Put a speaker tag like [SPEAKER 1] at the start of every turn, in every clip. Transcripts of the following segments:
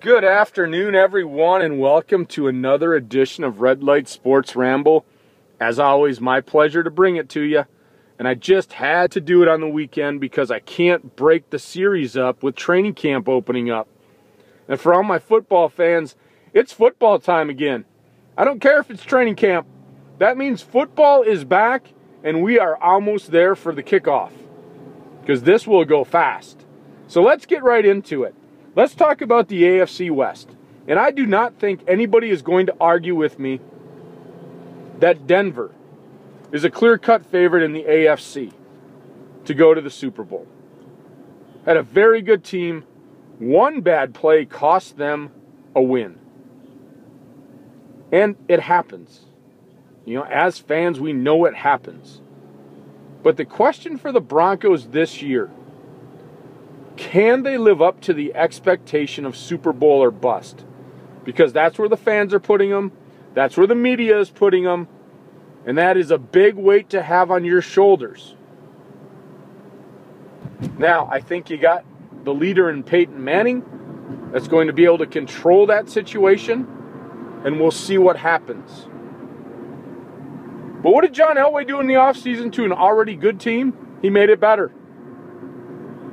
[SPEAKER 1] Good afternoon, everyone, and welcome to another edition of Light Sports Ramble. As always, my pleasure to bring it to you. And I just had to do it on the weekend because I can't break the series up with training camp opening up. And for all my football fans, it's football time again. I don't care if it's training camp. That means football is back, and we are almost there for the kickoff. Because this will go fast. So let's get right into it. Let's talk about the AFC West. And I do not think anybody is going to argue with me that Denver is a clear-cut favorite in the AFC to go to the Super Bowl. Had a very good team. One bad play cost them a win. And it happens. You know, as fans, we know it happens. But the question for the Broncos this year, can they live up to the expectation of Super Bowl or bust? Because that's where the fans are putting them. That's where the media is putting them. And that is a big weight to have on your shoulders. Now, I think you got the leader in Peyton Manning that's going to be able to control that situation. And we'll see what happens. But what did John Elway do in the offseason to an already good team? He made it better.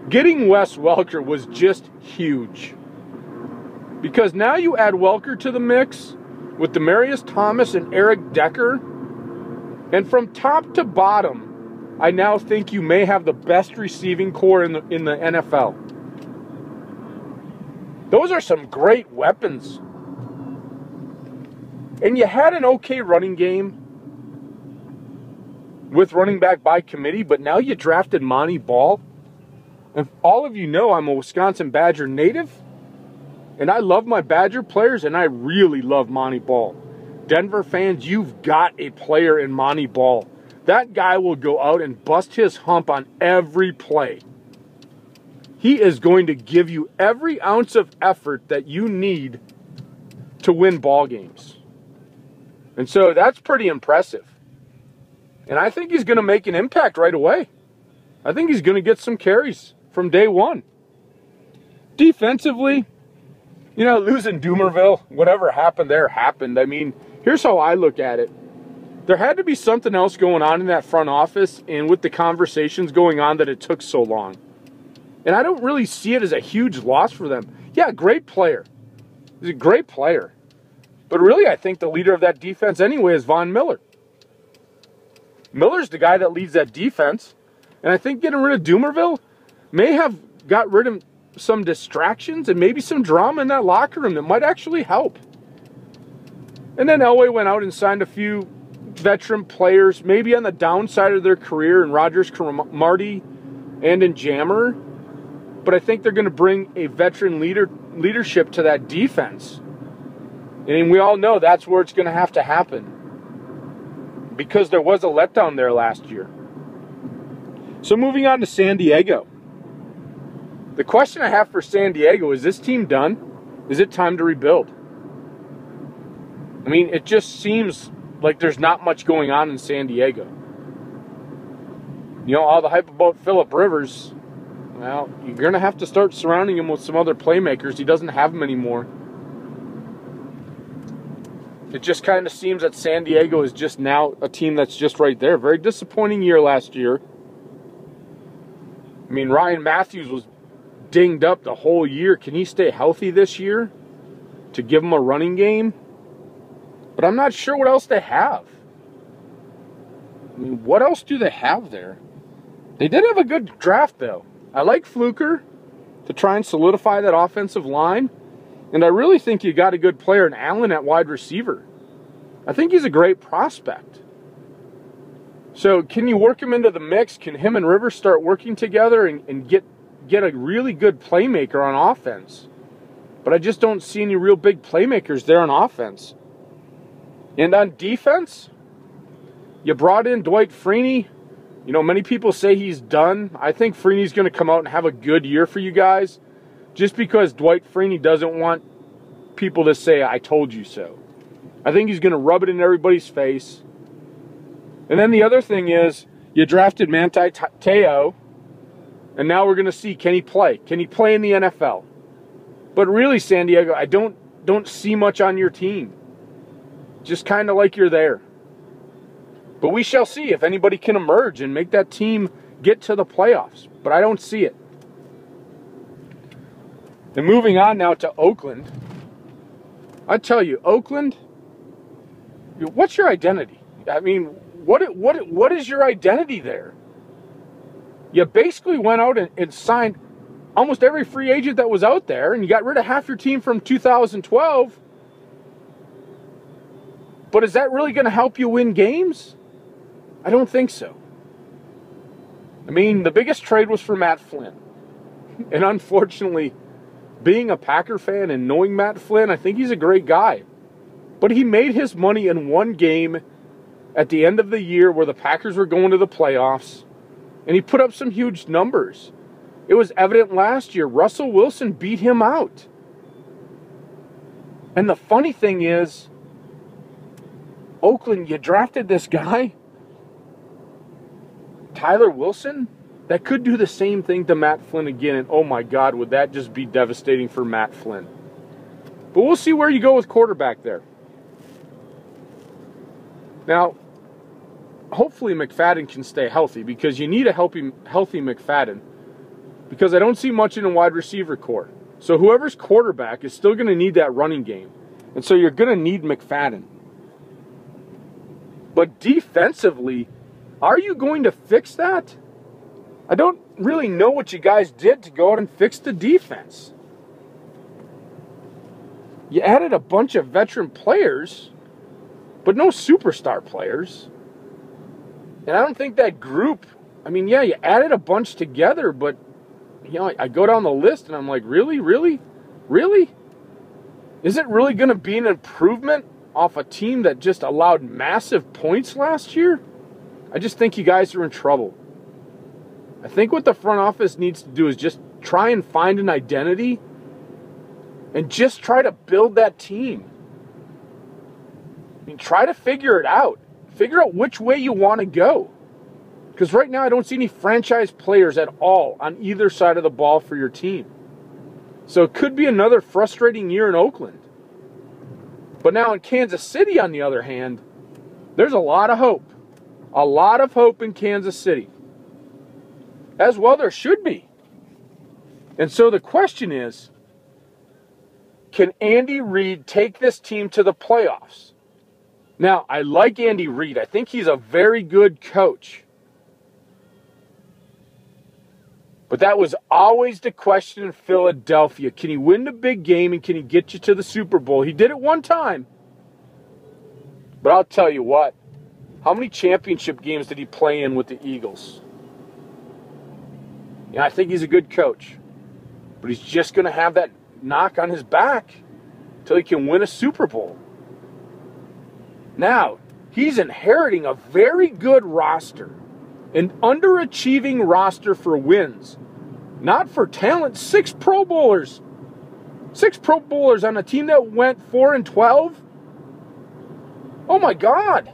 [SPEAKER 1] Getting Wes Welker was just huge. Because now you add Welker to the mix with Demaryius Thomas and Eric Decker. And from top to bottom, I now think you may have the best receiving core in the NFL. Those are some great weapons. And you had an okay running game with running back by committee, but now you drafted Monty Ball. And all of you know I'm a Wisconsin Badger native, and I love my Badger players, and I really love Monty Ball. Denver fans, you've got a player in Monty Ball. That guy will go out and bust his hump on every play. He is going to give you every ounce of effort that you need to win ball games. And so that's pretty impressive. And I think he's going to make an impact right away. I think he's going to get some carries from day one. Defensively, you know, losing Doomerville, whatever happened there happened. I mean, here's how I look at it. There had to be something else going on in that front office and with the conversations going on that it took so long. And I don't really see it as a huge loss for them. Yeah, great player. He's a great player. But really, I think the leader of that defense anyway is Von Miller. Miller's the guy that leads that defense. And I think getting rid of Doomerville may have got rid of some distractions and maybe some drama in that locker room that might actually help. And then Elway went out and signed a few veteran players, maybe on the downside of their career in Rogers, Marty, and in Jammer. But I think they're going to bring a veteran leadership to that defense. And we all know that's where it's going to have to happen. Because there was a letdown there last year. So moving on to San Diego. The question I have for San Diego, is this team done? Is it time to rebuild? I mean, it just seems like there's not much going on in San Diego. You know, all the hype about Phillip Rivers, well, you're going to have to start surrounding him with some other playmakers. He doesn't have them anymore. It just kind of seems that San Diego is just now a team that's just right there. Very disappointing year last year. I mean, Ryan Matthews was dinged up the whole year. Can he stay healthy this year to give him a running game? But I'm not sure what else they have. I mean, what else do they have there? They did have a good draft, though. I like Fluker to try and solidify that offensive line. And I really think you got a good player in Allen at wide receiver. I think he's a great prospect. So can you work him into the mix? Can him and Rivers start working together and get a really good playmaker on offense? But I just don't see any real big playmakers there on offense. And on defense, you brought in Dwight Freeney. You know, many people say he's done. I think Freeney's going to come out and have a good year for you guys. Just because Dwight Freeney doesn't want people to say, I told you so. I think he's going to rub it in everybody's face. And then the other thing is, you drafted Manti Te'o, and now we're going to see, can he play? Can he play in the NFL? But really, San Diego, I don't see much on your team. Just kind of like you're there. But we shall see if anybody can emerge and make that team get to the playoffs. But I don't see it. And moving on now to Oakland. I tell you, Oakland, what's your identity? I mean, what is your identity there? You basically went out and signed almost every free agent that was out there, and you got rid of half your team from 2012. But is that really going to help you win games? I don't think so. I mean, the biggest trade was for Matt Flynn. And unfortunately, being a Packer fan and knowing Matt Flynn, I think he's a great guy. But he made his money in one game at the end of the year where the Packers were going to the playoffs. And he put up some huge numbers. It was evident last year. Russell Wilson beat him out. And the funny thing is, Oakland, you drafted this guy, Tyler Wilson, that could do the same thing to Matt Flynn again. And oh my God, would that just be devastating for Matt Flynn. But we'll see where you go with quarterback there. Now, hopefully McFadden can stay healthy, because you need a healthy McFadden, because I don't see much in a wide receiver core. So whoever's quarterback is still going to need that running game. And so you're going to need McFadden. But defensively, are you going to fix that? I don't really know what you guys did to go out and fix the defense. You added a bunch of veteran players, but no superstar players. And I don't think that group, I mean, yeah, you added a bunch together, but, you know, I go down the list and I'm like, really? Is it really going to be an improvement off a team that just allowed massive points last year? I just think you guys are in trouble. I think what the front office needs to do is just try and find an identity and just try to build that team. I mean, try to figure it out. Figure out which way you want to go. Because right now I don't see any franchise players at all on either side of the ball for your team. So it could be another frustrating year in Oakland. But now in Kansas City, on the other hand, there's a lot of hope. A lot of hope in Kansas City. As well there should be. And so the question is, can Andy Reid take this team to the playoffs? Now, I like Andy Reid. I think he's a very good coach. But that was always the question in Philadelphia. Can he win the big game and can he get you to the Super Bowl? He did it one time. But I'll tell you what. How many championship games did he play in with the Eagles? Yeah, I think he's a good coach. But he's just going to have that knock on his back until he can win a Super Bowl. Now, he's inheriting a very good roster. An underachieving roster for wins. Not for talent. 6 Pro Bowlers. 6 Pro Bowlers on a team that went 4-12. Oh my God.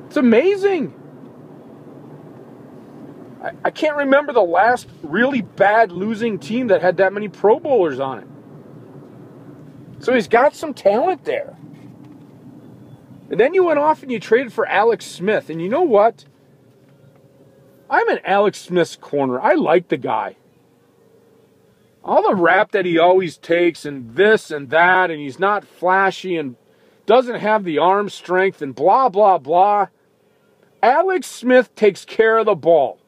[SPEAKER 1] It's amazing. I can't remember the last really bad losing team that had that many Pro Bowlers on it. So he's got some talent there. And then you went off and you traded for Alex Smith. And you know what? I'm in Alex Smith's corner. I like the guy. All the rap that he always takes and this and that, and he's not flashy and doesn't have the arm strength and blah, blah, blah. Alex Smith takes care of the ball.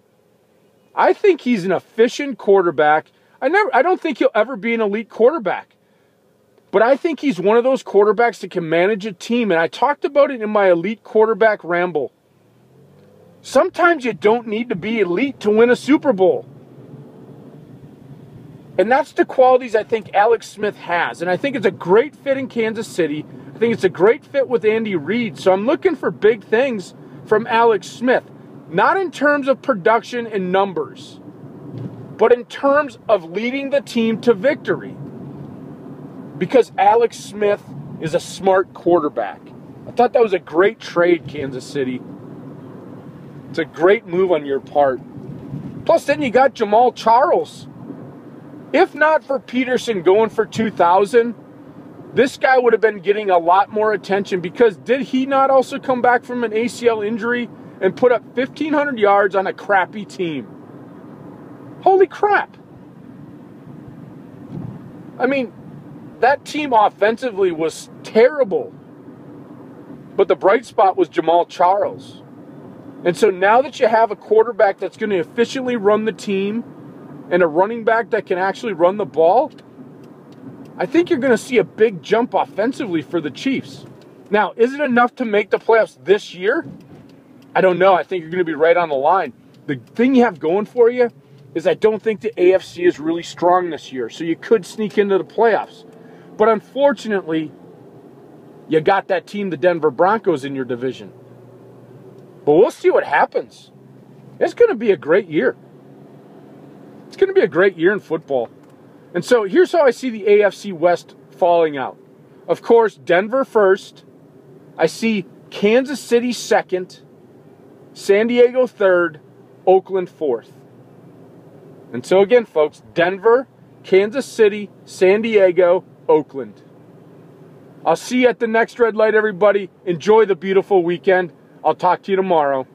[SPEAKER 1] I think he's an efficient quarterback. I don't think he'll ever be an elite quarterback. But I think he's one of those quarterbacks that can manage a team. And I talked about it in my elite quarterback ramble. Sometimes you don't need to be elite to win a Super Bowl. And that's the qualities I think Alex Smith has. And I think it's a great fit in Kansas City. I think it's a great fit with Andy Reid. So I'm looking for big things from Alex Smith. Not in terms of production and numbers, but in terms of leading the team to victory. Because Alex Smith is a smart quarterback. I thought that was a great trade, Kansas City. It's a great move on your part. Plus, then you got Jamal Charles. If not for Peterson going for 2,000, this guy would have been getting a lot more attention, because did he not also come back from an ACL injury and put up 1,500 yards on a crappy team? Holy crap. I mean, that team offensively was terrible. But the bright spot was Jamal Charles. And so now that you have a quarterback that's going to efficiently run the team and a running back that can actually run the ball, I think you're going to see a big jump offensively for the Chiefs. Now, is it enough to make the playoffs this year? I don't know. I think you're going to be right on the line. The thing you have going for you is I don't think the AFC is really strong this year, so you could sneak into the playoffs. But unfortunately, you got that team, the Denver Broncos, in your division. But we'll see what happens. It's going to be a great year. It's going to be a great year in football. And so here's how I see the AFC West falling out. Of course, Denver first. I see Kansas City second. San Diego third. Oakland fourth. And so again, folks, Denver, Kansas City, San Diego, Oakland. I'll see you at the next red light, everybody. Enjoy the beautiful weekend. I'll talk to you tomorrow.